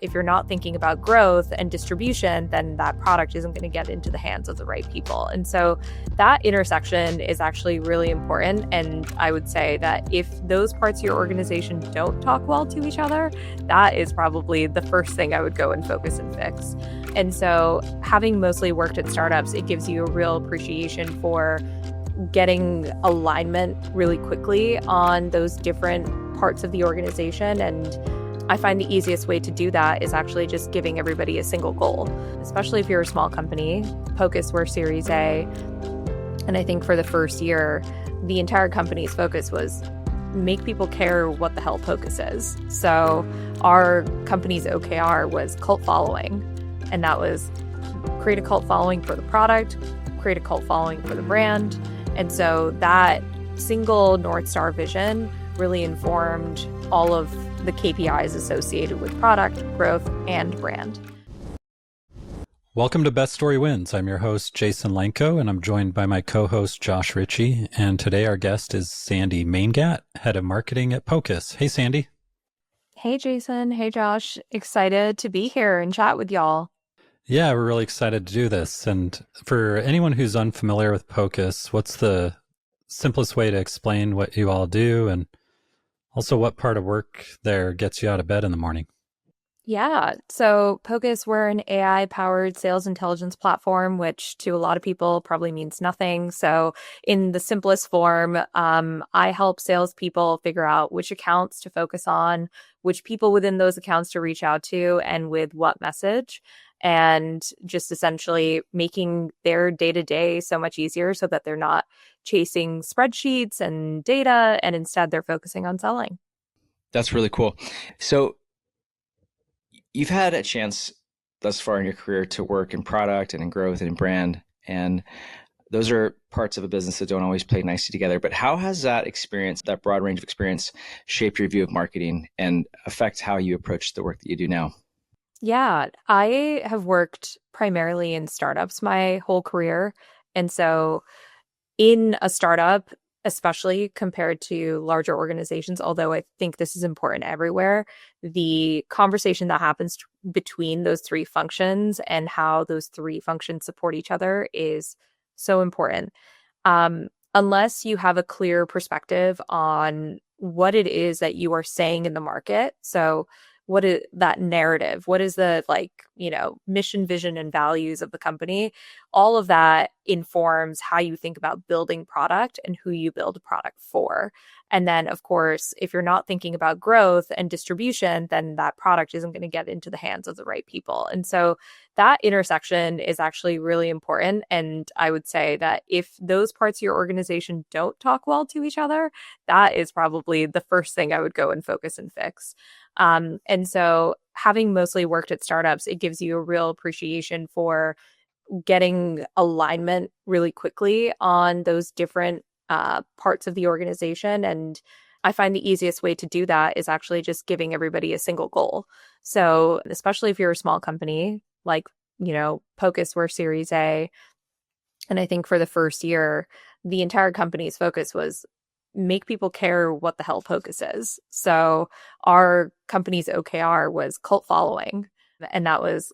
if you're not thinking about growth and distribution, then that product isn't going to get into the hands of the right people. And so that intersection is actually really important. And I would say that if those parts of your organization don't talk well to each other, that is probably the first thing I would go and focus and fix. And so having mostly worked at startups, it gives you a real appreciation for getting alignment really quickly on those different parts of the organization. And I find the easiest way to do that is actually just giving everybody a single goal, especially if you're a small company. Pocus were Series A. And I think for the first year, the entire company's focus was make people care what the hell Pocus is. So our company's OKR was cult following. And that was create a cult following for the product, create a cult following for the brand. And so that single North Star vision really informed all of the KPIs associated with product, growth, and brand. Welcome to Best Story Wins. I'm your host, Jason Lenko, and I'm joined by my co-host, Josh Ritchie. And today our guest is Sandy Mangat, Head of Marketing at Pocus. Hey, Sandy. Hey, Jason. Hey, Josh. Excited to be here and chat with y'all. Yeah, we're really excited to do this. And for anyone who's unfamiliar with Pocus, what's the simplest way to explain what you all do, and also what part of work there gets you out of bed in the morning? Yeah. So Pocus, we're an AI-powered sales intelligence platform, which to a lot of people probably means nothing. So in the simplest form, I help salespeople figure out which accounts to focus on, which people within those accounts to reach out to, and with what message, and just essentially making their day-to-day so much easier so that they're not chasing spreadsheets and data, and instead they're focusing on selling. That's really cool. So you've had a chance thus far in your career to work in product and in growth and in brand, and those are parts of a business that don't always play nicely together. But how has that experience, that broad range of experience, shaped your view of marketing and affect how you approach the work that you do now? Yeah, I have worked primarily in startups my whole career. And so in a startup, especially compared to larger organizations, although I think this is important everywhere, the conversation that happens between those three functions and how those three functions support each other is so important. Unless you have a clear perspective on what it is that you are saying in the market. So what is that narrative? What is the mission, vision, and values of the company? All of that informs how you think about building product and who you build a product for. And then, of course, if you're not thinking about growth and distribution, then that product isn't going to get into the hands of the right people. And so that intersection is actually really important. And I would say that if those parts of your organization don't talk well to each other, that is probably the first thing I would go and focus and fix. And so having mostly worked at startups, it gives you a real appreciation for getting alignment really quickly on those different parts of the organization. And I find the easiest way to do that is actually just giving everybody a single goal. So especially if you're a small company, like, Pocus were Series A. And I think for the first year, the entire company's focus was make people care what the hell Pocus is. So our company's OKR was cult following. And that was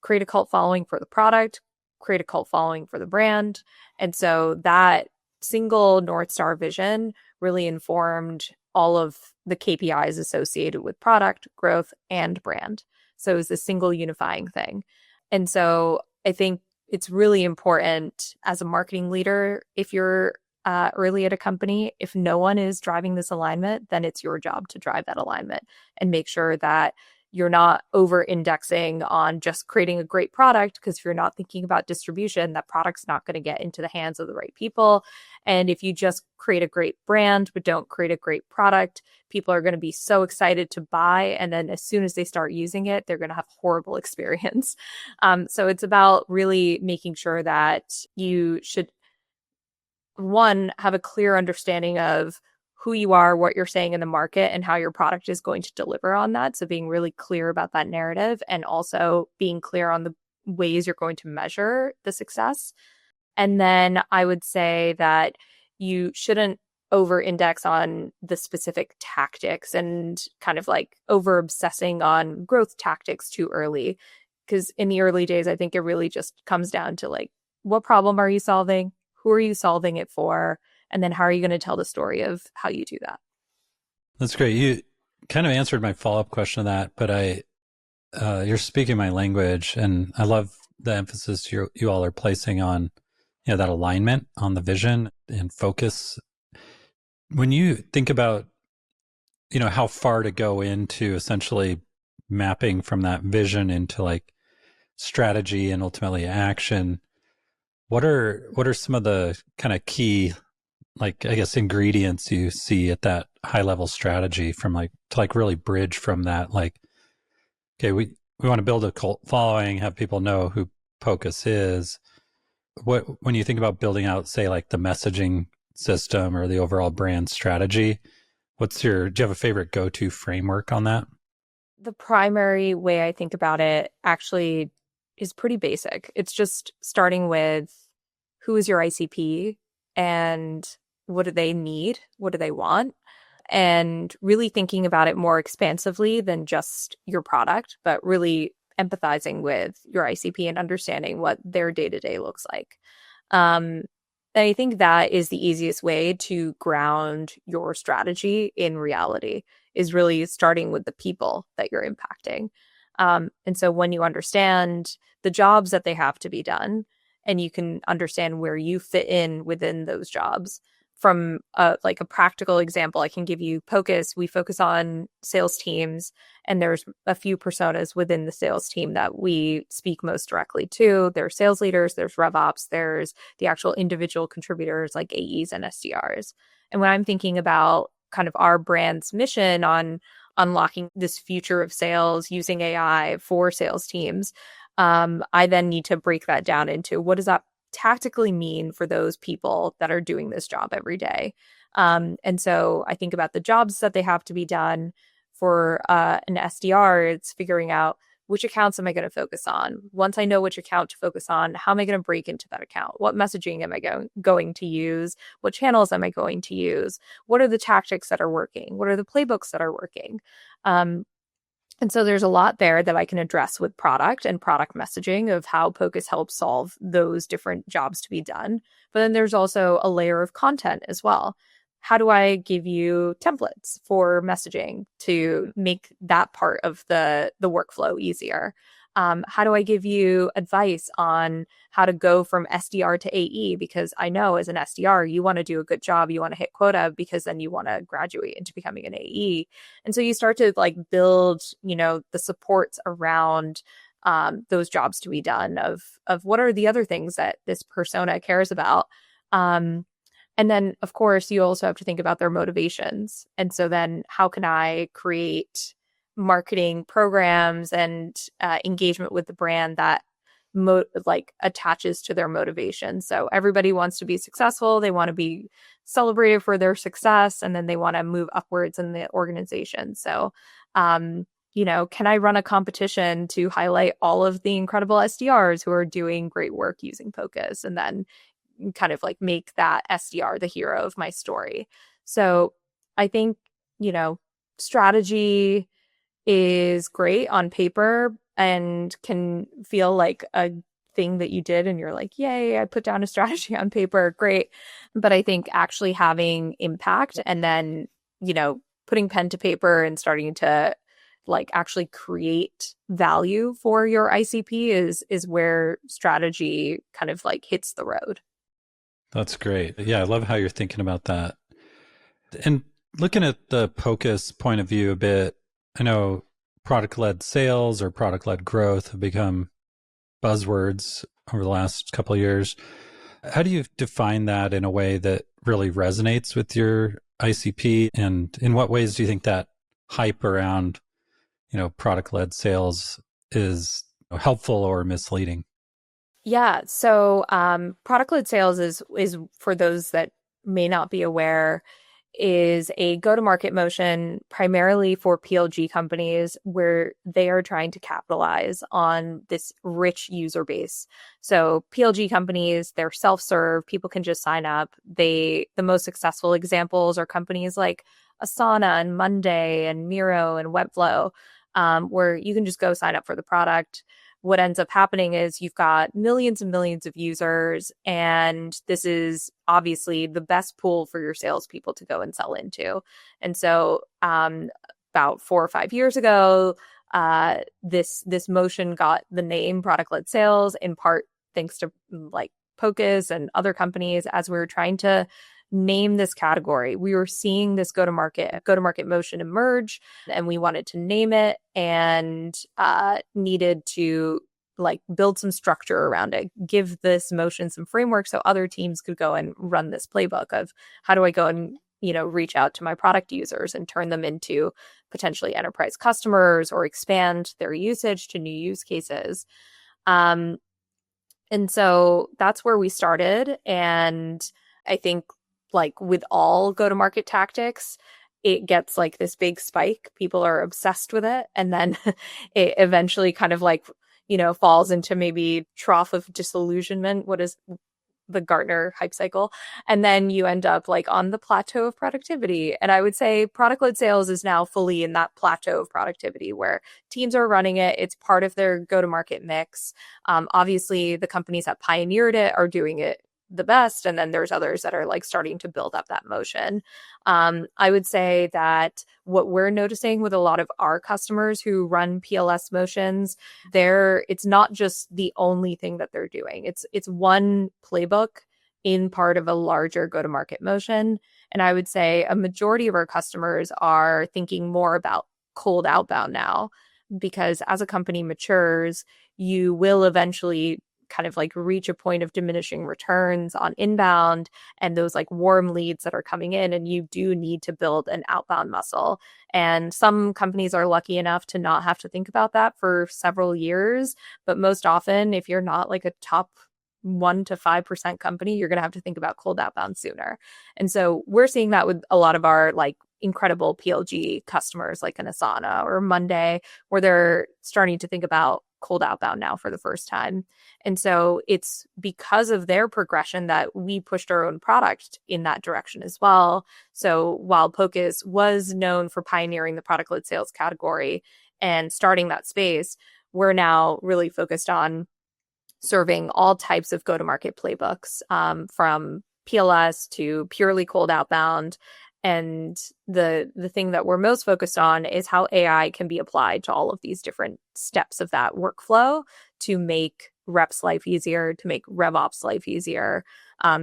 create a cult following for the product, create a cult following for the brand. And so that single North Star vision really informed all of the KPIs associated with product, growth, and brand. So it was a single unifying thing. And so I think it's really important as a marketing leader, if you're early at a company, if no one is driving this alignment, then it's your job to drive that alignment and make sure that you're not over indexing on just creating a great product, because if you're not thinking about distribution, that product's not going to get into the hands of the right people. And if you just create a great brand but don't create a great product, people are going to be so excited to buy. And then as soon as they start using it, they're going to have horrible experience. So it's about really making sure that you should, one, have a clear understanding of who you are, what you're saying in the market, and how your product is going to deliver on that. So being really clear about that narrative, and also being clear on the ways you're going to measure the success. And then I would say that you shouldn't over index on the specific tactics and kind of like over obsessing on growth tactics too early. Because in the early days, I think it really just comes down to like, what problem are you solving? Who are you solving it for? And then how are you going to tell the story of how you do that? That's great. You kind of answered my follow-up question to that, but you're speaking my language, and I love the emphasis you all are placing on, that alignment on the vision and focus. When you think about, how far to go into essentially mapping from that vision into like strategy and ultimately action, what are some of the kind of key, like, I guess, ingredients you see at that high level strategy from like to like really bridge from that, like, okay, we want to build a cult following, have people know who Pocus is. When you think about building out, say, like the messaging system or the overall brand strategy, do you have a favorite go-to framework on that? The primary way I think about it actually is pretty basic. It's just starting with who is your ICP and what do they need? What do they want? And really thinking about it more expansively than just your product, but really empathizing with your ICP and understanding what their day to day looks like. Um, and I think that is the easiest way to ground your strategy in reality, is really starting with the people that you're impacting. And so when you understand the jobs that they have to be done, and you can understand where you fit in within those jobs, from like a practical example, I can give you Pocus. We focus on sales teams, and there's a few personas within the sales team that we speak most directly to. There's sales leaders, there's rev ops, there's the actual individual contributors like AEs and SDRs. And when I'm thinking about kind of our brand's mission on unlocking this future of sales using AI for sales teams, I then need to break that down into what does that tactically mean for those people that are doing this job every day. And so I think about the jobs that they have to be done. For an SDR, it's figuring out which accounts am I going to focus on. Once I know which account to focus on, how am I going to break into that account? What messaging am I going to use? What channels am I going to use? What are the tactics that are working? What are the playbooks that are working? And so there's a lot there that I can address with product and product messaging of how Pocus helps solve those different jobs to be done. But then there's also a layer of content as well. How do I give you templates for messaging to make that part of the workflow easier? How do I give you advice on how to go from SDR to AE? Because I know as an SDR, you want to do a good job, you want to hit quota, because then you want to graduate into becoming an AE. And so you start to like build, the supports around those jobs to be done of what are the other things that this persona cares about. And then, of course, you also have to think about their motivations. And so then how can I create marketing programs and engagement with the brand that attaches to their motivation? So everybody wants to be successful. They want to be celebrated for their success, and then they want to move upwards in the organization. So, can I run a competition to highlight all of the incredible SDRs who are doing great work using Pocus, and then kind of like make that SDR the hero of my story? So I think, strategy is great on paper and can feel like a thing that you did and you're like, yay, I put down a strategy on paper, great. But I think actually having impact and then, putting pen to paper and starting to like actually create value for your ICP is where strategy kind of like hits the road. That's great. Yeah, I love how you're thinking about that. And looking at the Pocus point of view a bit, I know product-led sales or product-led growth have become buzzwords over the last couple of years. How do you define that in a way that really resonates with your ICP? And in what ways do you think that hype around, product-led sales is helpful or misleading? Yeah. So product-led sales is for those that may not be aware, is a go-to-market motion primarily for PLG companies where they are trying to capitalize on this rich user base. So PLG companies, they're self-serve, people can just sign up. The most successful examples are companies like Asana and Monday and Miro and Webflow, where you can just go sign up for the product. What ends up happening is you've got millions and millions of users, and this is obviously the best pool for your salespeople to go and sell into. And so, about 4 or 5 years ago, this motion got the name product-led sales, in part thanks to like Pocus and other companies. As we were trying to name this category, we were seeing this go-to-market motion emerge, and we wanted to name it and needed to like build some structure around it, give this motion some framework so other teams could go and run this playbook of how do I go and reach out to my product users and turn them into potentially enterprise customers or expand their usage to new use cases. And so that's where we started. And I think like with all go-to-market tactics, it gets like this big spike. People are obsessed with it. And then it eventually kind of like, falls into maybe trough of disillusionment. What is the Gartner hype cycle? And then you end up like on the plateau of productivity. And I would say product-led sales is now fully in that plateau of productivity where teams are running it. It's part of their go-to-market mix. Obviously, the companies that pioneered it are doing it the best. And then there's others that are like starting to build up that motion. I would say that what we're noticing with a lot of our customers who run PLS motions, it's not just the only thing that they're doing. It's one playbook in part of a larger go-to-market motion. And I would say a majority of our customers are thinking more about cold outbound now, because as a company matures, you will eventually kind of like reach a point of diminishing returns on inbound and those like warm leads that are coming in, and you do need to build an outbound muscle. And some companies are lucky enough to not have to think about that for several years, but most often if you're not like a top 1 to 5% company, you're going to have to think about cold outbound sooner. And so we're seeing that with a lot of our like incredible PLG customers like an Asana or Monday, where they're starting to think about cold outbound now for the first time. And so it's because of their progression that we pushed our own product in that direction as well. So while Pocus was known for pioneering the product-led sales category and starting that space, we're now really focused on serving all types of go-to-market playbooks, from PLS to purely cold outbound. And the thing that we're most focused on is how AI can be applied to all of these different steps of that workflow to make reps' life easier, to make RevOps' life easier,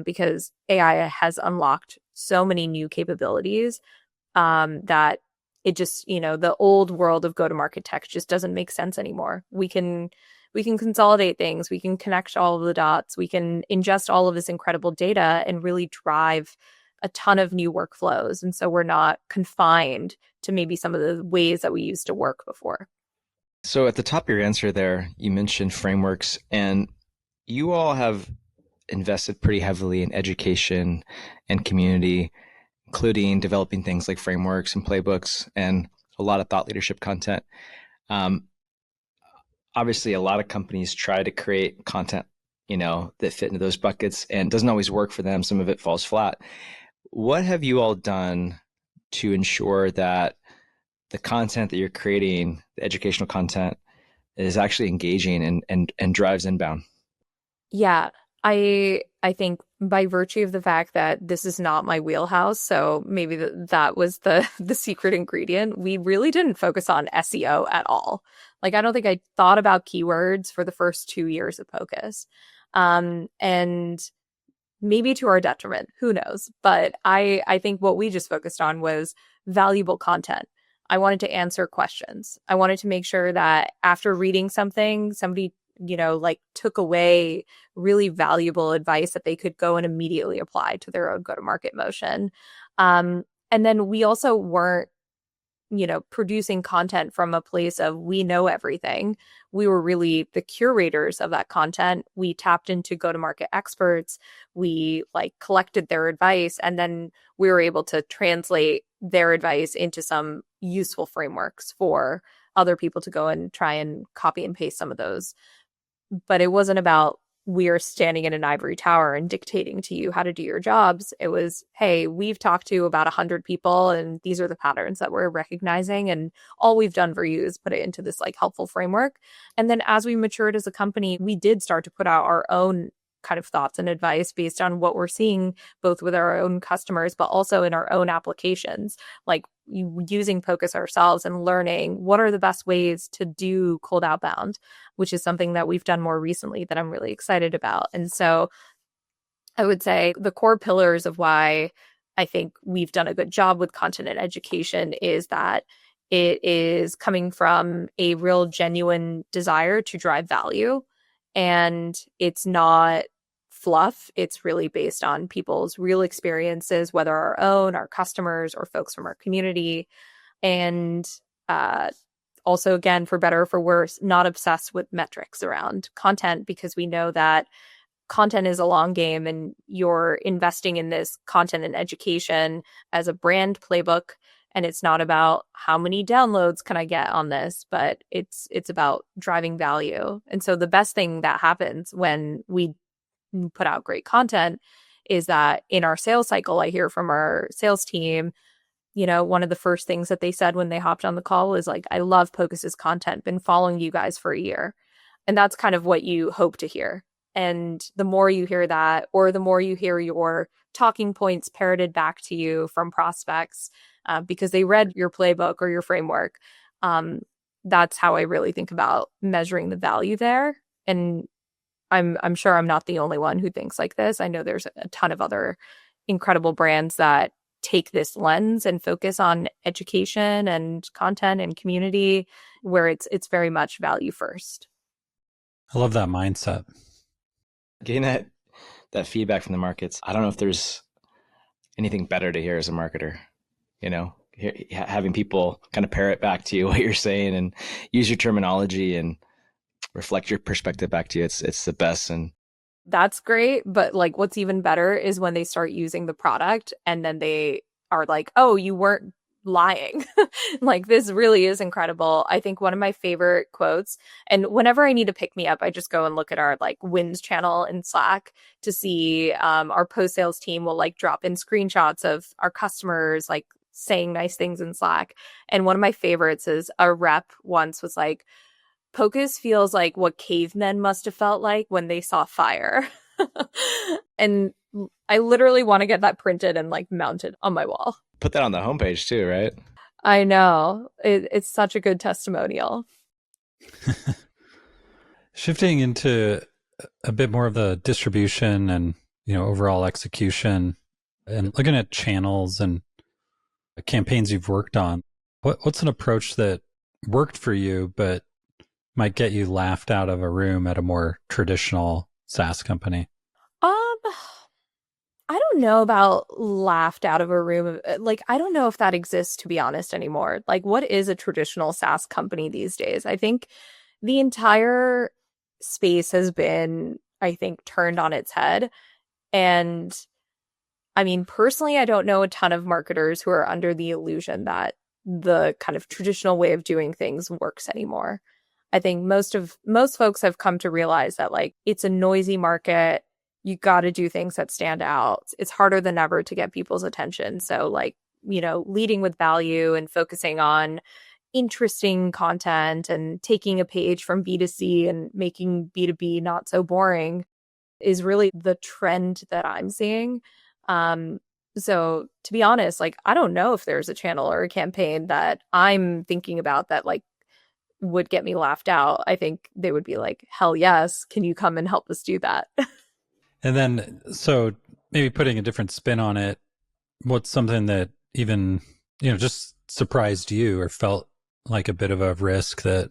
because AI has unlocked so many new capabilities that it just, the old world of go-to-market tech just doesn't make sense anymore. We can consolidate things, we can connect all of the dots, we can ingest all of this incredible data and really drive a ton of new workflows. And so we're not confined to maybe some of the ways that we used to work before. So at the top of your answer there, you mentioned frameworks, and you all have invested pretty heavily in education and community, including developing things like frameworks and playbooks and a lot of thought leadership content. Obviously, a lot of companies try to create content, that fit into those buckets, and it doesn't always work for them. Some of it falls flat. What have you all done to ensure that the content that you're creating, the educational content, is actually engaging and drives inbound? Yeah, I think by virtue of the fact that this is not my wheelhouse, so maybe that was the secret ingredient. We really didn't focus on SEO at all. Like, I don't think I thought about keywords for the first 2 years of Pocus. And maybe to our detriment, who knows? But I think what we just focused on was valuable content. I wanted to answer questions. I wanted to make sure that after reading something, somebody, like took away really valuable advice that they could go and immediately apply to their own go-to-market motion. And then we also weren't producing content from a place of we know everything. We were really the curators of that content. We tapped into go-to-market experts. We like collected their advice, and then we were able to translate their advice into some useful frameworks for other people to go and try and copy and paste some of those. But it wasn't about we are standing in an ivory tower and dictating to you how to do your jobs. It was, hey, we've talked to about 100 people and these are the patterns that we're recognizing. And all we've done for you is put it into this like helpful framework. And then as we matured as a company, we did start to put out our own kind of thoughts and advice based on what we're seeing both with our own customers, but also in our own applications, like using Pocus ourselves and learning what are the best ways to do cold outbound, which is something that we've done more recently that I'm really excited about. And so I would say the core pillars of why I think we've done a good job with content and education is that it is coming from a real genuine desire to drive value. And it's not fluff. It's really based on people's real experiences, whether our own, our customers, or folks from our community. And also, again, for better or for worse, not obsessed with metrics around content, because we know that content is a long game and you're investing in this content and education as a brand playbook. And it's not about how many downloads can I get on this, but it's about driving value. And so the best thing that happens when we put out great content is that in our sales cycle, I hear from our sales team, one of the first things that they said when they hopped on the call was like, I love Pocus's content, been following you guys for a year. And that's kind of what you hope to hear. And the more you hear that, or the more you hear your talking points parroted back to you from prospects, because they read your playbook or your framework, that's how I really think about measuring the value there. And I'm sure I'm not the only one who thinks like this. I know there's a ton of other incredible brands that take this lens and focus on education and content and community, where it's very much value first. I love that mindset. Getting that feedback from the markets, I don't know if there's anything better to hear as a marketer, having people kind of parrot back to you what you're saying and use your terminology and reflect your perspective back to you. It's the best. And that's great. But like, what's even better is when they start using the product and then they are like, oh, you weren't lying. Like, this really is incredible. I think one of my favorite quotes, and whenever I need to pick me up, I just go and look at our like wins channel in Slack to see our post sales team will like drop in screenshots of our customers like saying nice things in Slack. And one of my favorites is a rep once was like, Pocus feels like what cavemen must have felt like when they saw fire. And I literally want to get that printed and like mounted on my wall. Put that on the homepage too, right? I know. It's such a good testimonial. Shifting into a bit more of the distribution and, overall execution and looking at channels and campaigns you've worked on, what's an approach that worked for you, but might get you laughed out of a room at a more traditional SaaS company? I don't know about laughed out of a room. Like, I don't know if that exists, to be honest, anymore. Like, what is a traditional SaaS company these days? I think the entire space has been, turned on its head. And I mean, personally, I don't know a ton of marketers who are under the illusion that the kind of traditional way of doing things works anymore. I think most folks have come to realize that like it's a noisy market. You got to do things that stand out. It's harder than ever to get people's attention. So like, leading with value and focusing on interesting content and taking a page from B2C and making B2B not so boring is really the trend that I'm seeing. So to be honest, like, I don't know if there's a channel or a campaign that I'm thinking about that like would get me laughed out. I think they would be like, hell yes, can you come and help us do that? And then, so maybe putting a different spin on it, what's something that even, just surprised you or felt like a bit of a risk that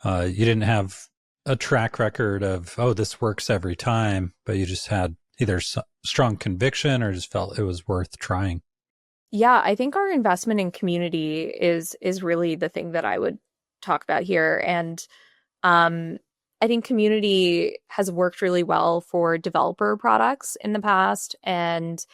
you didn't have a track record of, oh, this works every time, but you just had either strong conviction or just felt it was worth trying? Yeah, I think our investment in community is really the thing that I would talk about here. And um, I think community has worked really well for developer products in the past. And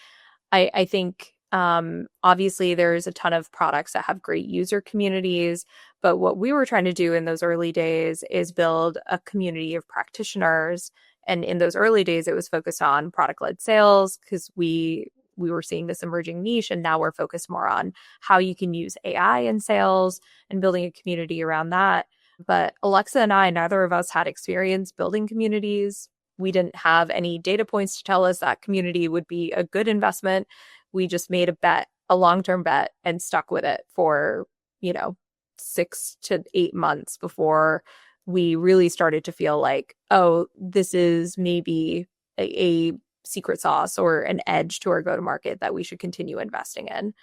I think obviously there's a ton of products that have great user communities, but what we were trying to do in those early days is build a community of practitioners. And in those early days, it was focused on product-led sales because we were seeing this emerging niche, and now we're focused more on how you can use AI in sales and building a community around that. But Alexa and I, neither of us had experience building communities. We didn't have any data points to tell us that community would be a good investment. We just made a bet, a long-term bet, and stuck with it for, you know, 6 to 8 months before we really started to feel like, oh, this is maybe a secret sauce or an edge to our go-to-market that we should continue investing in.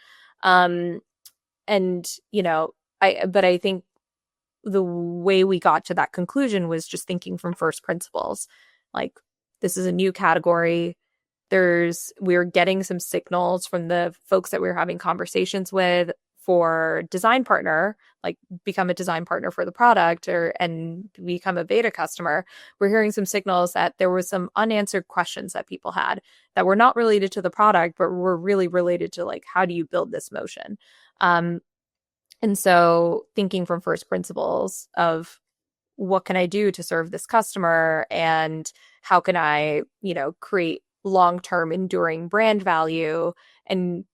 Um, and, but I think the way we got to that conclusion was just thinking from first principles. Like, this is a new category. We're getting some signals from the folks that we were having conversations with for design partner, like become a design partner for the product and become a beta customer. We're hearing some signals that there was some unanswered questions that people had that were not related to the product, but were really related to like, how do you build this motion? And so thinking from first principles of what can I do to serve this customer and how can I, create long-term enduring brand value. And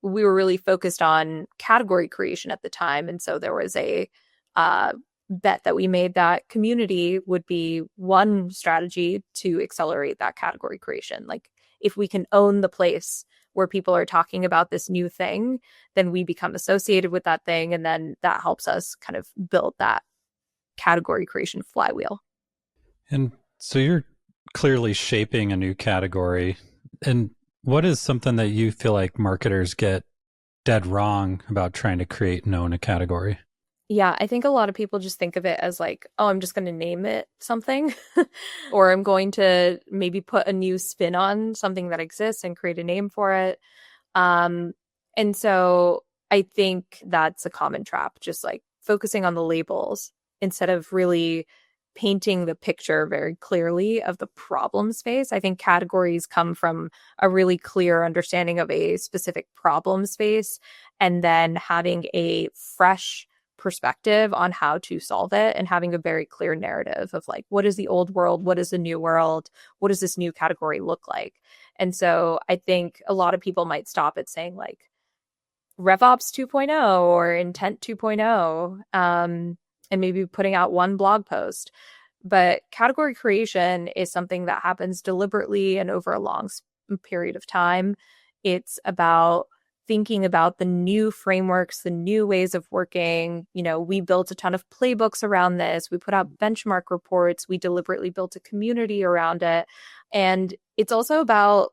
we were really focused on category creation at the time. And so there was a bet that we made that community would be one strategy to accelerate that category creation. Like, if we can own the place where people are talking about this new thing, then we become associated with that thing. And then that helps us kind of build that category creation flywheel. And so you're clearly shaping a new category. And what is something that you feel like marketers get dead wrong about trying to create and own a category? Yeah, I think a lot of people just think of it as like, oh, I'm just going to name it something, or I'm going to maybe put a new spin on something that exists and create a name for it. And so I think that's a common trap, just like focusing on the labels instead of really painting the picture very clearly of the problem space. I think categories come from a really clear understanding of a specific problem space and then having a fresh perspective on how to solve it and having a very clear narrative of like, what is the old world? What is the new world? What does this new category look like? And so I think a lot of people might stop at saying like RevOps 2.0 or Intent 2.0, and maybe putting out one blog post. But category creation is something that happens deliberately and over a long period of time. It's about thinking about the new frameworks, the new ways of working. We built a ton of playbooks around this. We put out benchmark reports. We deliberately built a community around it. And it's also about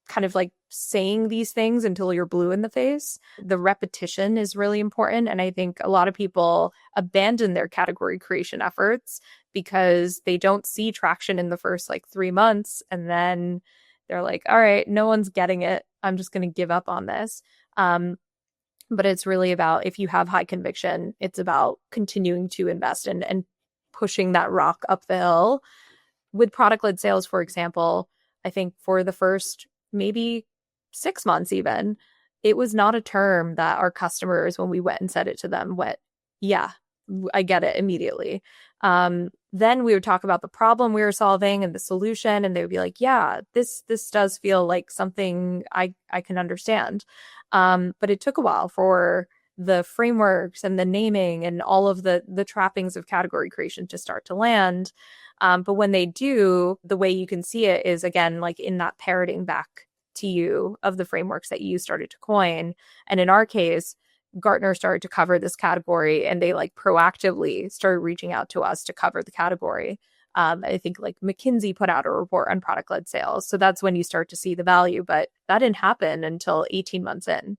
kind of like saying these things until you're blue in the face. The repetition is really important. And I think a lot of people abandon their category creation efforts because they don't see traction in the first like 3 months. And then they're like, all right, no one's getting it. I'm just going to give up on this. But it's really about, if you have high conviction, it's about continuing to invest and pushing that rock up the hill. With product-led sales, for example, I think for the first maybe 6 months even, it was not a term that our customers, when we went and said it to them, went, yeah, I get it immediately. Then we would talk about the problem we were solving and the solution, and they would be like, yeah, this does feel like something I can understand. But it took a while for the frameworks and the naming and all of the trappings of category creation to start to land. But when they do, the way you can see it is, again, like in that parroting back to you of the frameworks that you started to coin. And in our case, Gartner started to cover this category, and they like proactively started reaching out to us to cover the category. I think like McKinsey put out a report on product-led sales. So that's when you start to see the value, but that didn't happen until 18 months in.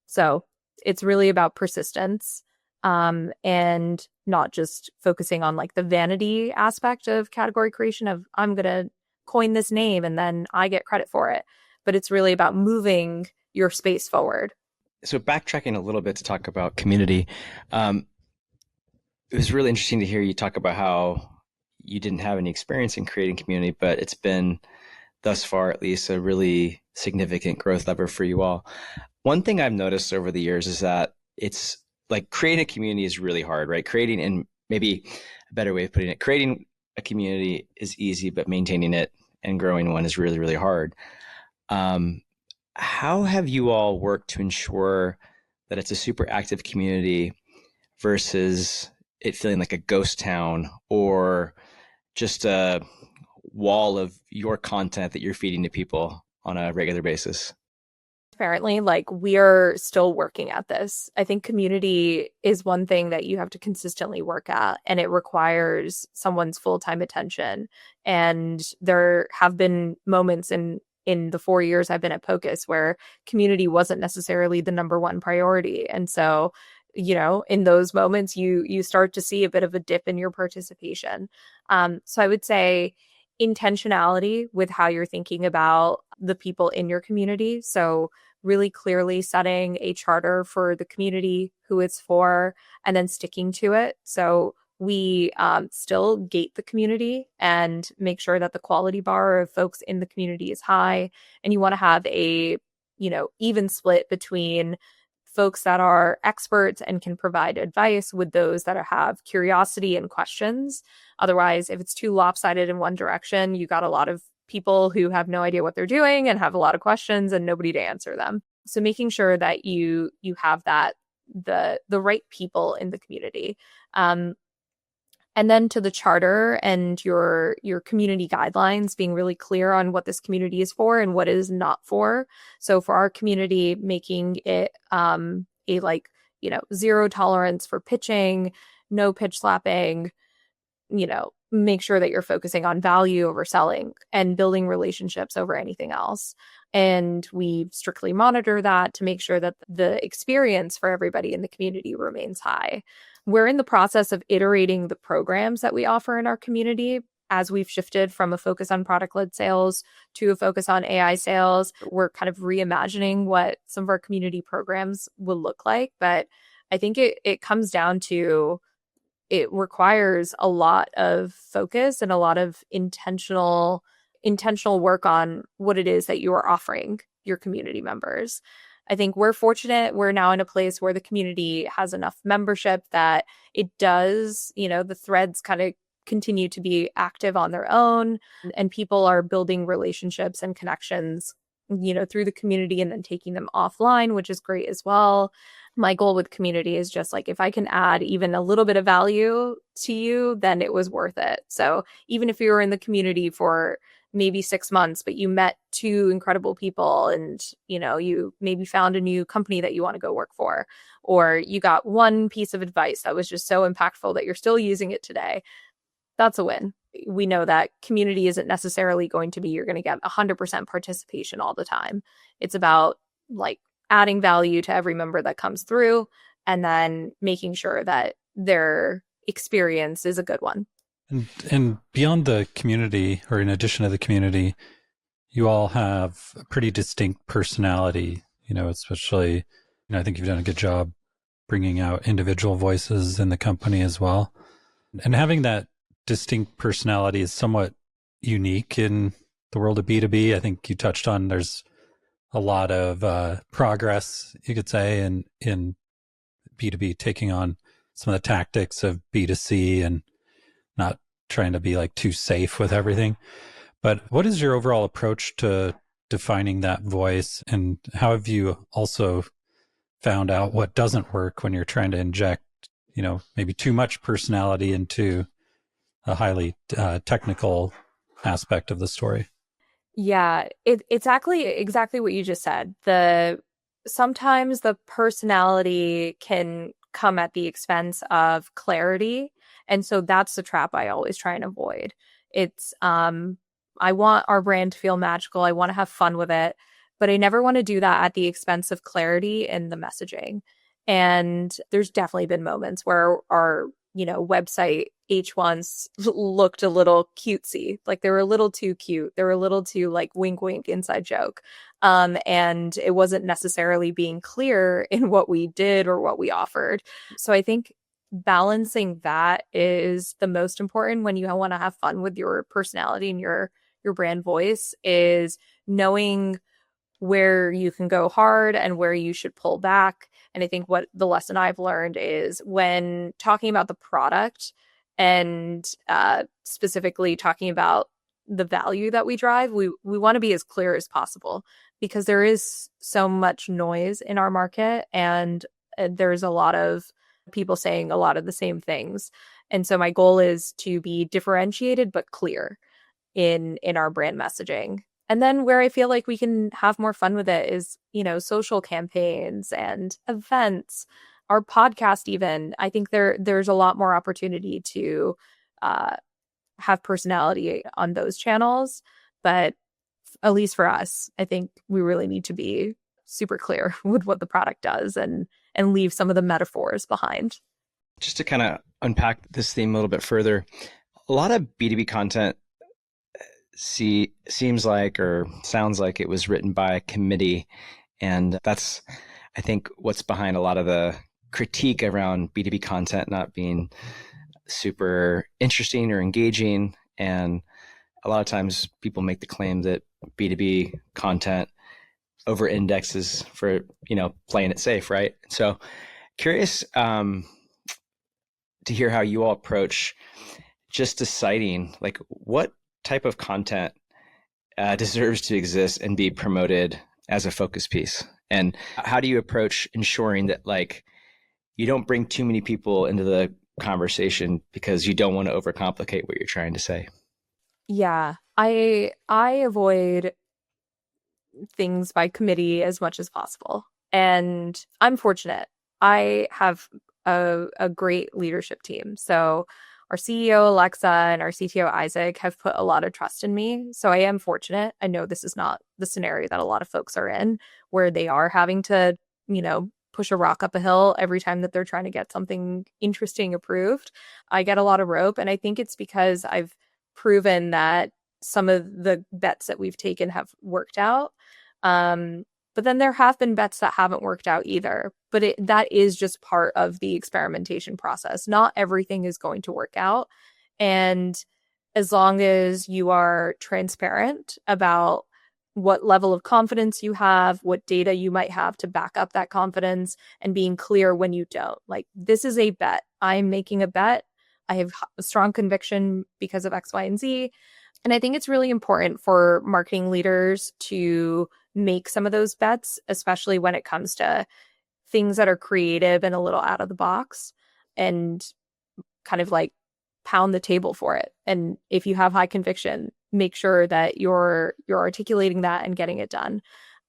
So it's really about persistence, and not just focusing on like the vanity aspect of category creation of I'm going to coin this name and then I get credit for it. But it's really about moving your space forward. So backtracking a little bit to talk about community, um, it was really interesting to hear you talk about how you didn't have any experience in creating community, but it's been thus far, at least, a really significant growth lever for you all. One thing I've noticed over the years is that it's like creating a community is really hard, right? Creating, and maybe a better way of putting it, creating a community is easy, but maintaining it and growing one is really, really hard. Um, how have you all worked to ensure that it's a super active community versus it feeling like a ghost town or just a wall of your content that you're feeding to people on a regular basis? Apparently, like we are still working at this. I think community is one thing that you have to consistently work at, and it requires someone's full-time attention. And there have been moments in the 4 years I've been at Pocus where community wasn't necessarily the number one priority. And so, in those moments you start to see a bit of a dip in your participation. So I would say intentionality with how you're thinking about the people in your community. So really clearly setting a charter for the community, who it's for, and then sticking to it. So we still gate the community and make sure that the quality bar of folks in the community is high. And you want to have a, even split between folks that are experts and can provide advice with those that have curiosity and questions. Otherwise, if it's too lopsided in one direction, you got a lot of people who have no idea what they're doing and have a lot of questions and nobody to answer them. So making sure that you have that the right people in the community. And then to the charter and your community guidelines, being really clear on what this community is for and what it is not for. So for our community, making it a zero tolerance for pitching, no pitch slapping, make sure that you're focusing on value over selling and building relationships over anything else. And we strictly monitor that to make sure that the experience for everybody in the community remains high. We're in the process of iterating the programs that we offer in our community as we've shifted from a focus on product-led sales to a focus on AI sales. We're kind of reimagining what some of our community programs will look like. But I think it comes down to it requires a lot of focus and a lot of intentional work on what it is that you are offering your community members. I think we're fortunate. We're now in a place where the community has enough membership that it does, the threads kind of continue to be active on their own, and people are building relationships and connections, through the community and then taking them offline, which is great as well. My goal with community is just like, if I can add even a little bit of value to you, then it was worth it. So even if you were in the community for maybe 6 months, but you met two incredible people and, you maybe found a new company that you want to go work for, or you got one piece of advice that was just so impactful that you're still using it today, that's a win. We know that community isn't necessarily going to be, you're going to get 100% participation all the time. It's about like adding value to every member that comes through and then making sure that their experience is a good one. And beyond the community, or in addition to the community, you all have a pretty distinct personality, especially, I think you've done a good job bringing out individual voices in the company as well. And having that distinct personality is somewhat unique in the world of B2B. I think you touched on there's a lot of progress, you could say, in B2B, taking on some of the tactics of B2C and not trying to be like too safe with everything. But what is your overall approach to defining that voice, and how have you also found out what doesn't work when you're trying to inject, maybe too much personality into a highly technical aspect of the story? Yeah, it's exactly what you just said. Sometimes the personality can come at the expense of clarity. And so that's the trap I always try and avoid. It's I want our brand to feel magical. I want to have fun with it, but I never want to do that at the expense of clarity in the messaging. And there's definitely been moments where our, website H1s looked a little cutesy. Like they were a little too cute. They were a little too like wink wink inside joke. And it wasn't necessarily being clear in what we did or what we offered. So I think balancing that is the most important when you want to have fun with your personality and your brand voice, is knowing where you can go hard and where you should pull back. And I think what the lesson I've learned is when talking about the product and specifically talking about the value that we drive, we want to be as clear as possible, because there is so much noise in our market, and there's a lot of people saying a lot of the same things. And so my goal is to be differentiated but clear in our brand messaging. And then where I feel like we can have more fun with it is, social campaigns and events, our podcast even. I think there's a lot more opportunity to have personality on those channels. But at least for us, I think we really need to be super clear with what the product does and leave some of the metaphors behind. Just to kind of unpack this theme a little bit further, a lot of B2B content seems like or sounds like it was written by a committee. And that's, I think, what's behind a lot of the critique around B2B content not being super interesting or engaging. And a lot of times people make the claim that B2B content over indexes for, playing it safe, right? So curious to hear how you all approach just deciding like what type of content deserves to exist and be promoted as a focus piece, and how do you approach ensuring that like you don't bring too many people into the conversation because you don't want to overcomplicate what you're trying to say? Yeah, I avoid things by committee as much as possible. And I'm fortunate. I have a great leadership team. So our CEO, Alexa, and our CTO, Isaac, have put a lot of trust in me. So I am fortunate. I know this is not the scenario that a lot of folks are in, where they are having to, push a rock up a hill every time that they're trying to get something interesting approved. I get a lot of rope. And I think it's because I've proven that some of the bets that we've taken have worked out. But then there have been bets that haven't worked out either. But that is just part of the experimentation process. Not everything is going to work out. And as long as you are transparent about what level of confidence you have, what data you might have to back up that confidence, and being clear when you don't. Like, this is a bet. I'm making a bet. I have a strong conviction because of X, Y, and Z. And I think it's really important for marketing leaders to make some of those bets, especially when it comes to things that are creative and a little out of the box, and kind of like pound the table for it. And if you have high conviction, make sure that you're articulating that and getting it done.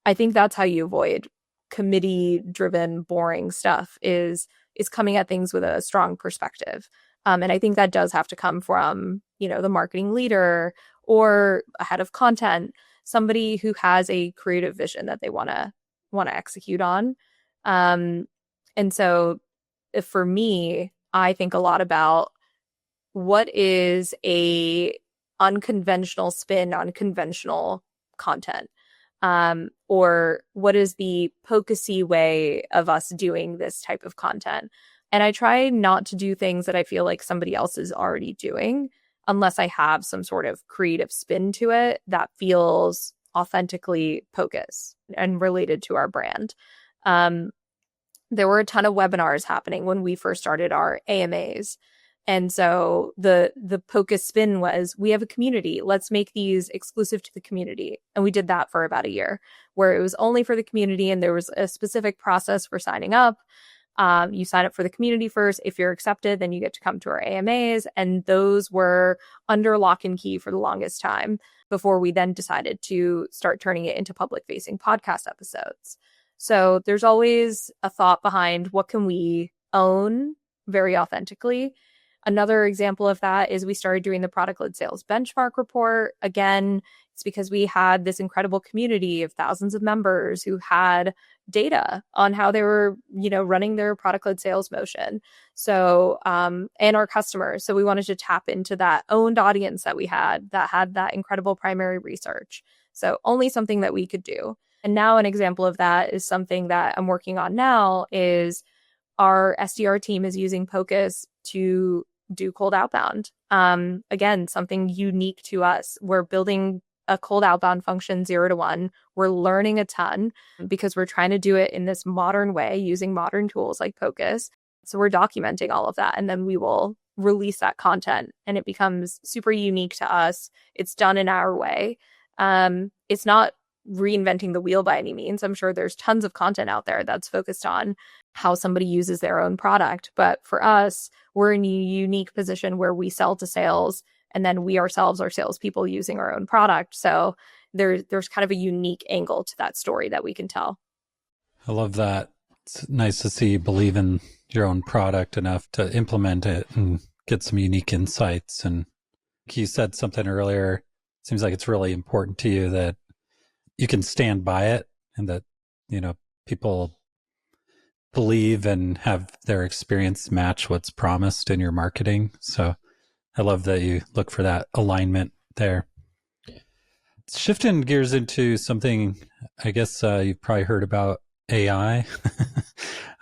I think that's how you avoid committee driven, boring stuff, is coming at things with a strong perspective. And I think that does have to come from, the marketing leader or a head of content, somebody who has a creative vision that they want to execute on. And so for me, I think a lot about what is a unconventional spin on conventional content, or what is the Pocusy way of us doing this type of content. And I try not to do things that I feel like somebody else is already doing, unless I have some sort of creative spin to it that feels authentically Pocus and related to our brand. There were a ton of webinars happening when we first started our AMAs. And so the Pocus spin was, we have a community. Let's make these exclusive to the community. And we did that for about a year, where it was only for the community, and there was a specific process for signing up. You sign up for the community first. If you're accepted, then you get to come to our AMAs. And those were under lock and key for the longest time, before we then decided to start turning it into public-facing podcast episodes. So there's always a thought behind what can we own very authentically, Another example of that is we started doing the product-led sales benchmark report. Again, it's because we had this incredible community of thousands of members who had data on how they were, running their product-led sales motion. So, and our customers. So we wanted to tap into that owned audience that we had that incredible primary research. So only something that we could do. And now an example of that is something that I'm working on now is our SDR team is using Pocus to do cold outbound. Again, something unique to us. We're building a cold outbound function 0 to 1. We're learning a ton because we're trying to do it in this modern way using modern tools like Pocus. So we're documenting all of that, and then we will release that content, and it becomes super unique to us. It's done in our way. It's not reinventing the wheel by any means. I'm sure there's tons of content out there that's focused on how somebody uses their own product. But for us, we're in a unique position where we sell to sales, and then we ourselves are salespeople using our own product. So there's kind of a unique angle to that story that we can tell. I love that. It's nice to see you believe in your own product enough to implement it and get some unique insights. And you said something earlier, it seems like it's really important to you that you can stand by it and that, people believe and have their experience match what's promised in your marketing. So I love that you look for that alignment there. Shifting gears into something, I guess you've probably heard about AI.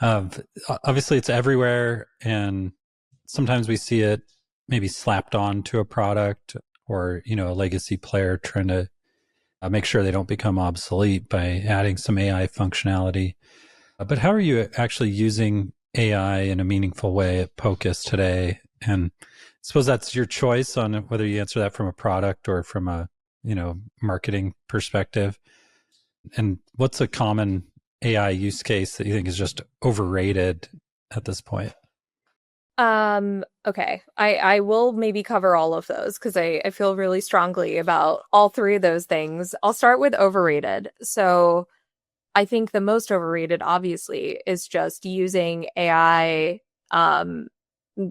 Obviously, it's everywhere, and sometimes we see it maybe slapped on to a product or, a legacy player trying to make sure they don't become obsolete by adding some AI functionality. But how are you actually using AI in a meaningful way at Pocus today? And I suppose that's your choice on whether you answer that from a product or from a, marketing perspective. And what's a common AI use case that you think is just overrated at this point? Okay. I will maybe cover all of those because I feel really strongly about all three of those things. I'll start with overrated. So I think the most overrated, obviously, is just using AI,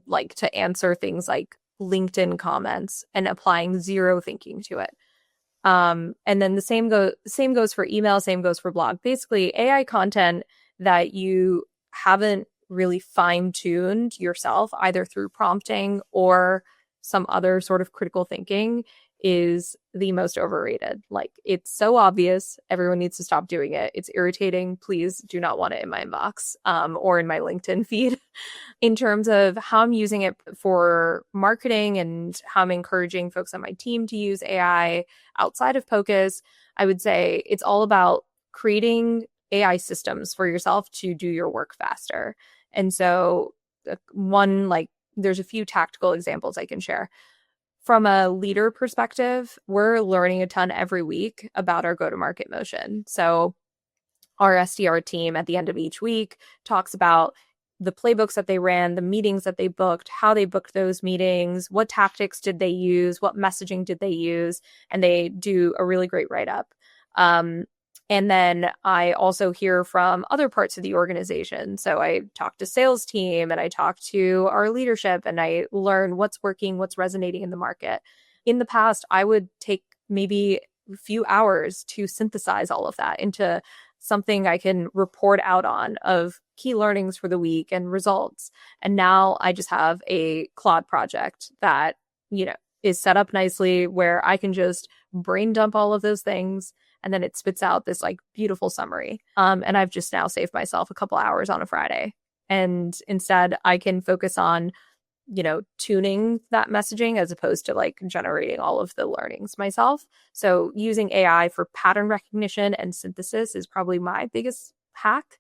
like to answer things like LinkedIn comments and applying zero thinking to it. And then the same goes for email, same goes for blog. Basically, AI content that you haven't really fine-tuned yourself, either through prompting or some other sort of critical thinking, is the most overrated. Like, it's so obvious. Everyone needs to stop doing it. It's irritating. Please do not want it in my inbox, or in my LinkedIn feed. In terms of how I'm using it for marketing and how I'm encouraging folks on my team to use AI outside of Pocus, I would say it's all about creating AI systems for yourself to do your work faster. And so there's a few tactical examples I can share. From a leader perspective, we're learning a ton every week about our go-to-market motion. So our SDR team at the end of each week talks about the playbooks that they ran, the meetings that they booked, how they booked those meetings, what tactics did they use, what messaging did they use, and they do a really great write-up. And then I also hear from other parts of the organization. So I talk to sales team and I talk to our leadership and I learn what's working, what's resonating in the market. In the past, I would take maybe a few hours to synthesize all of that into something I can report out on of key learnings for the week and results. And now I just have a Claude project that, is set up nicely where I can just brain dump all of those things. And then it spits out this like beautiful summary. And I've just now saved myself a couple hours on a Friday. And instead I can focus on, tuning that messaging as opposed to like generating all of the learnings myself. So using AI for pattern recognition and synthesis is probably my biggest hack.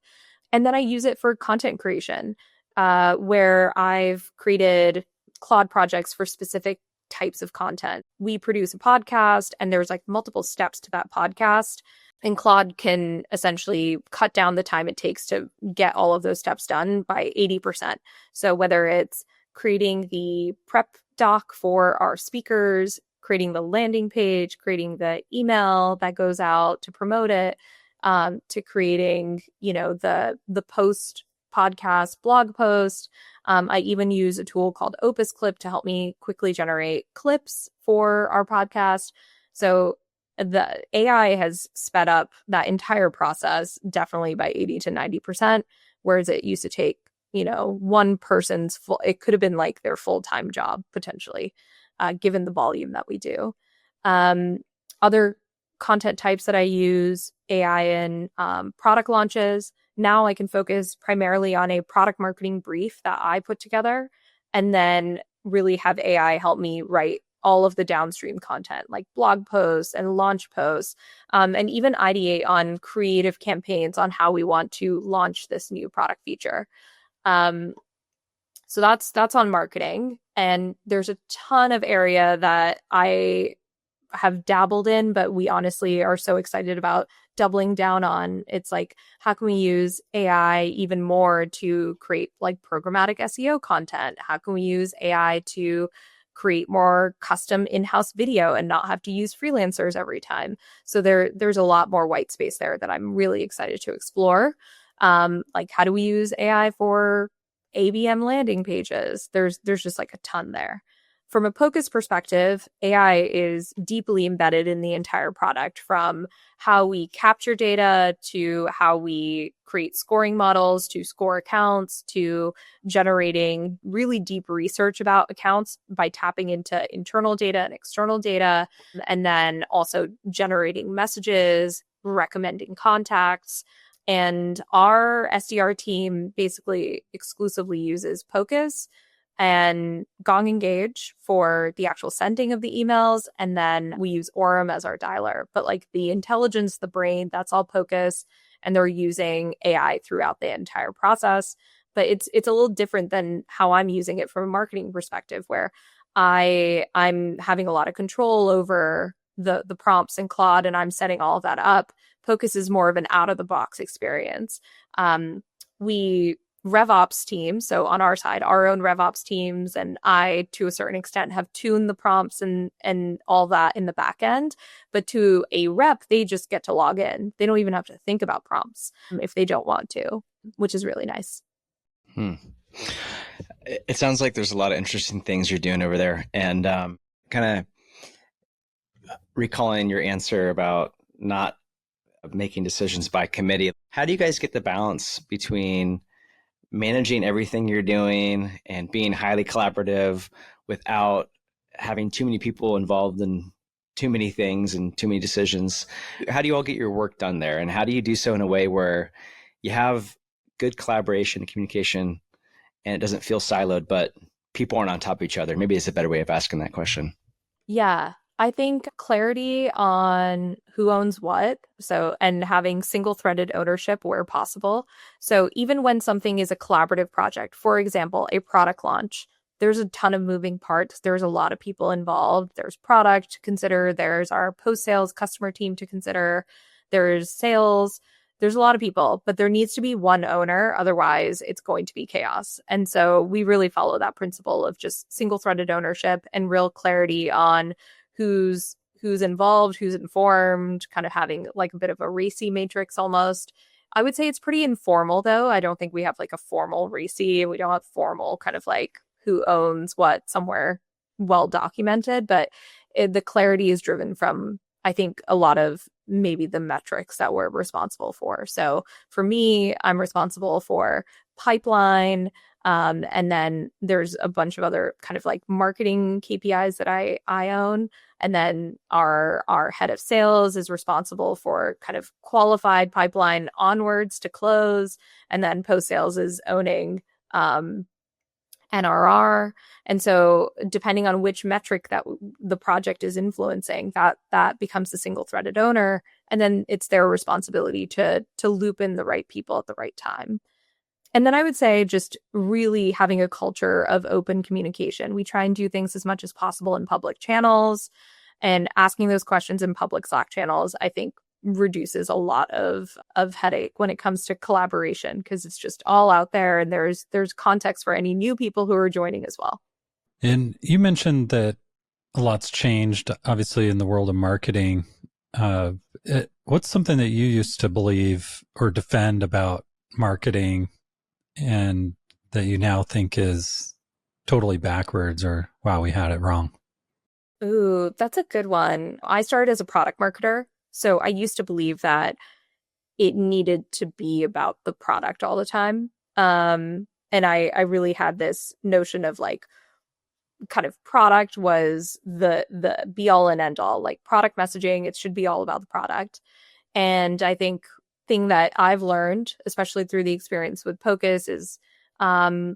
And then I use it for content creation, where I've created Claude projects for specific types of content. We produce a podcast and there's like multiple steps to that podcast. And Claude can essentially cut down the time it takes to get all of those steps done by 80%. So whether it's creating the prep doc for our speakers, creating the landing page, creating the email that goes out to promote it, to creating, the post podcast blog post, I even use a tool called Opus Clip to help me quickly generate clips for our podcast. So the AI has sped up that entire process definitely by 80 to 90%, whereas it used to take, one person's it could have been like their full-time job potentially, given the volume that we do. Other content types that I use AI in, product launches. Now I can focus primarily on a product marketing brief that I put together and then really have AI help me write all of the downstream content like blog posts and launch posts, and even ideate on creative campaigns on how we want to launch this new product feature. So that's on marketing. And there's a ton of area that I have dabbled in, but we honestly are so excited about doubling down on. It's like, how can we use AI even more to create like programmatic SEO content? How can we use AI to create more custom in-house video and not have to use freelancers every time? So there's a lot more white space there that I'm really excited to explore. Like, how do we use AI for ABM landing pages? There's just like a ton there. From a Pocus perspective, AI is deeply embedded in the entire product, from how we capture data to how we create scoring models to score accounts to generating really deep research about accounts by tapping into internal data and external data, and then also generating messages, recommending contacts. And our SDR team basically exclusively uses Pocus and Gong Engage for the actual sending of the emails. And then we use Orem as our dialer. But like the intelligence, the brain, that's all Pocus. And they're using AI throughout the entire process. But it's a little different than how I'm using it from a marketing perspective, where I'm having a lot of control over the prompts in Claude and I'm setting all of that up. Pocus is more of an out of the box experience. We RevOps team. So on our side, our own RevOps teams and I, to a certain extent, have tuned the prompts and all that in the back end. But to a rep, they just get to log in. They don't even have to think about prompts if they don't want to, which is really nice. It sounds like there's a lot of interesting things you're doing over there. And kind of recalling your answer about not making decisions by committee. How do you guys get the balance between managing everything you're doing and being highly collaborative without having too many people involved in too many things and too many decisions? How do you all get your work done there? And how do you do so in a way where you have good collaboration and communication and it doesn't feel siloed, but people aren't on top of each other? Maybe it's a better way of asking that question. Yeah. I think clarity on who owns what. So, and having single threaded ownership where possible. So even when something is a collaborative project, for example, a product launch, there's a ton of moving parts. There's a lot of people involved. There's product to consider. There's our post-sales customer team to consider. There's sales. There's a lot of people, but there needs to be one owner. Otherwise, it's going to be chaos. And so we really follow that principle of just single threaded ownership and real clarity on who's involved, who's informed, kind of having like a bit of a RACI matrix almost. I would say it's pretty informal though. I don't think we have like a formal RACI. We don't have formal kind of like who owns what somewhere well documented, but the clarity is driven from, I think, a lot of maybe the metrics that we're responsible for. So for me, I'm responsible for pipeline. And then there's a bunch of other kind of like marketing KPIs that I own. And then our head of sales is responsible for kind of qualified pipeline onwards to close. And then post sales is owning NRR. And so depending on which metric that the project is influencing, that becomes the single threaded owner. And then it's their responsibility to loop in the right people at the right time. And then I would say just really having a culture of open communication. We try and do things as much as possible in public channels, and asking those questions in public Slack channels, I think, reduces a lot of headache when it comes to collaboration, because it's just all out there and there's context for any new people who are joining as well. And you mentioned that a lot's changed, obviously, in the world of marketing. What's something that you used to believe or defend about marketing and that you now think is totally backwards or, wow, we had it wrong? Ooh, that's a good one. I started as a product marketer, so I used to believe that it needed to be about the product all the time. And I really had this notion of like kind of product was the be all and end all, like product messaging, it should be all about the product. And I think thing that I've learned, especially through the experience with Pocus, is um,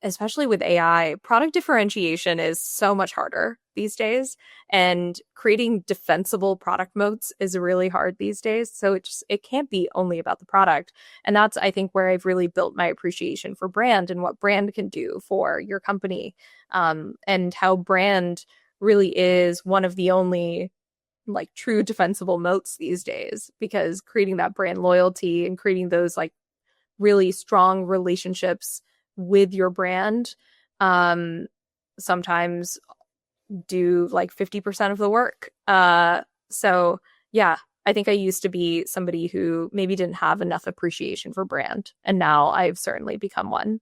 especially with AI, product differentiation is so much harder these days, and creating defensible product moats is really hard these days. So it can't be only about the product, and that's I think where I've really built my appreciation for brand and what brand can do for your company, and how brand really is one of the only like true defensible moats these days, because creating that brand loyalty and creating those like really strong relationships with your brand um sometimes do like 50% of the work. So yeah, I think I used to be somebody who maybe didn't have enough appreciation for brand, and now I've certainly become one.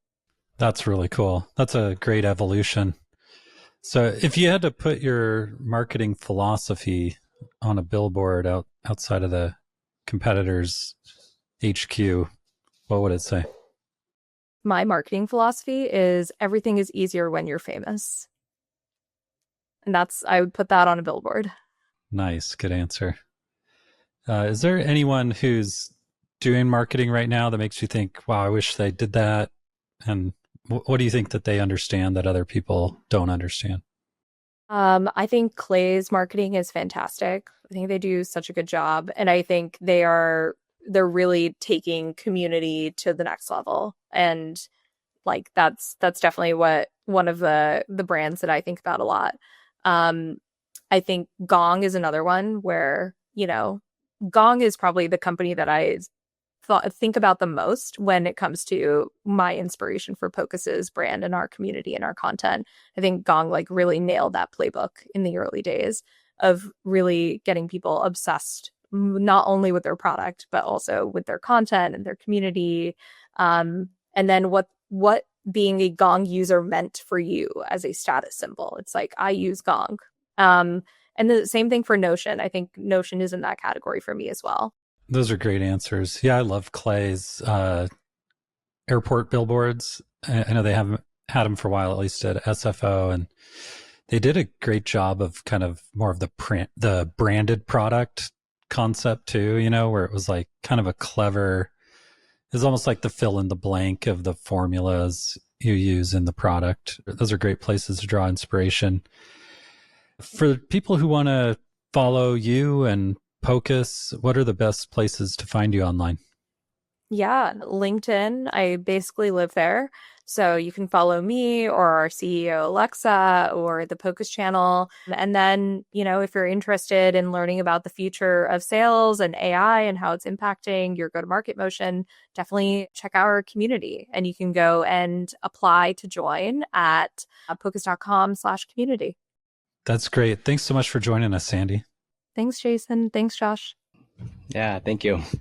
That's really cool. That's a great evolution. So, if you had to put your marketing philosophy on a billboard outside of the competitor's HQ, what would it say? My marketing philosophy is everything is easier when you're famous. And that's, I would put that on a billboard. Nice, good answer. Is there anyone who's doing marketing right now that makes you think, wow, I wish they did that? And what do you think that they understand that other people don't understand? I think Clay's marketing is fantastic. I think they do such a good job, and I think they're really taking community to the next level. And like that's definitely what one of the brands that I think about a lot. Um, I think Gong is another one where, Gong is probably the company that I think about the most when it comes to my inspiration for Pocus's brand and our community and our content. I think Gong like really nailed that playbook in the early days of really getting people obsessed not only with their product but also with their content and their community. And then what being a Gong user meant for you as a status symbol. It's like I use Gong. And the same thing for Notion. I think Notion is in that category for me as well. Those are great answers. Yeah, I love Clay's airport billboards. I know they haven't had them for a while, at least at SFO, and they did a great job of kind of more of the branded product concept too, where it was like kind of a clever, it's almost like the fill in the blank of the formulas you use in the product. Those are great places to draw inspiration. For people who want to follow you and Pocus, what are the best places to find you online? Yeah, LinkedIn. I basically live there. So you can follow me or our CEO, Alexa, or the Pocus channel. And then, if you're interested in learning about the future of sales and AI and how it's impacting your go-to-market motion, definitely check out our community. And you can go and apply to join at pocus.com/community. That's great. Thanks so much for joining us, Sandy. Thanks, Jason. Thanks, Josh. Yeah, thank you.